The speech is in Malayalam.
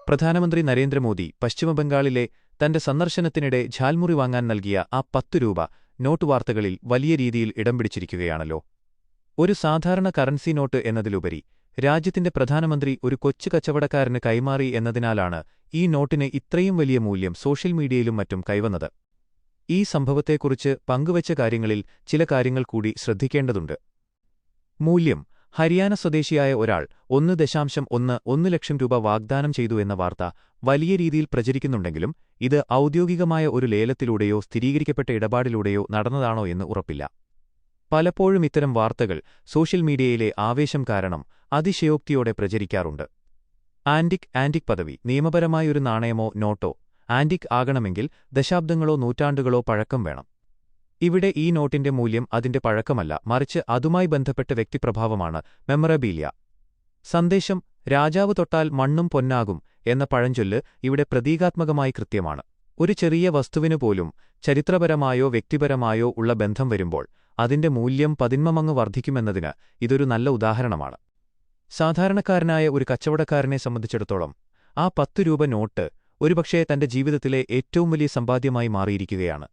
പ്രധാനമന്ത്രി നരേന്ദ്രമോദി പശ്ചിമബംഗാളിലെ തന്റെ സന്ദർശനത്തിനിടെ ഝാൽമുറി വാങ്ങാൻ നൽകിയ ആ 10 രൂപ നോട്ട് വാർത്തകളിൽ വലിയ രീതിയിൽ ഇടം പിടിച്ചിരിക്കുകയാണല്ലോ. ഒരു സാധാരണ കറൻസി നോട്ട് എന്നതിലുപരി രാജ്യത്തിന്റെ പ്രധാനമന്ത്രി ഒരു കൊച്ചു കച്ചവടക്കാരന് കൈമാറി എന്നതിനാലാണ് ഈ നോട്ടിന് ഇത്രയും വലിയ മൂല്യം സോഷ്യൽ മീഡിയയിലും മറ്റും കൈവന്നത്. ഈ സംഭവത്തെക്കുറിച്ച് പങ്കുവച്ച കാര്യങ്ങളിൽ ചില കാര്യങ്ങൾ കൂടി ശ്രദ്ധിക്കേണ്ടതുണ്ട്. മൂല്യം: ഹരിയാന സ്വദേശിയായ ഒരാൾ 1.11 ലക്ഷം രൂപ വാഗ്ദാനം ചെയ്തു എന്ന വാർത്ത വലിയ രീതിയിൽ പ്രചരിക്കുന്നുണ്ടെങ്കിലും ഇത് ഔദ്യോഗികമായ ഒരു ലേലത്തിലൂടെയോ സ്ഥിരീകരിക്കപ്പെട്ട ഇടപാടിലൂടെയോ നടന്നതാണോ എന്ന് ഉറപ്പില്ല. പലപ്പോഴും ഇത്തരം വാർത്തകൾ സോഷ്യൽ മീഡിയയിലെ ആവേശം കാരണം അതിശയോക്തിയോടെ പ്രചരിക്കാറുണ്ട്. ആന്റിക് പദവി: നിയമപരമായൊരു നാണയമോ നോട്ടോ ആന്റിക് ആകണമെങ്കിൽ ദശാബ്ദങ്ങളോ നൂറ്റാണ്ടുകളോ പഴക്കം വേണം. ഇവിടെ ഈ നോട്ടിന്റെ മൂല്യം അതിന്റെ പഴക്കമല്ല, മറിച്ച് അതുമായി ബന്ധപ്പെട്ട വ്യക്തിപ്രഭാവമാണ് മെമ്മറബീലിയ. സന്ദേശം: രാജാവ് തൊട്ടാൽ മണ്ണും പൊന്നാകും എന്ന പഴഞ്ചൊല്ല് ഇവിടെ പ്രതീകാത്മകമായി കൃത്യമാണ്. ഒരു ചെറിയ വസ്തുവിനുപോലും ചരിത്രപരമായോ വ്യക്തിപരമായോ ഉള്ള ബന്ധം വരുമ്പോൾ അതിന്റെ മൂല്യം പതിന്മമങ്ങ് വർദ്ധിക്കുമെന്നതിന് ഇതൊരു നല്ല ഉദാഹരണമാണ്. സാധാരണക്കാരനായ ഒരു കച്ചവടക്കാരനെ സംബന്ധിച്ചിടത്തോളം ആ 10 രൂപ നോട്ട് ഒരുപക്ഷേ തന്റെ ജീവിതത്തിലെ ഏറ്റവും വലിയ സമ്പാദ്യമായി മാറിയിരിക്കുകയാണ്.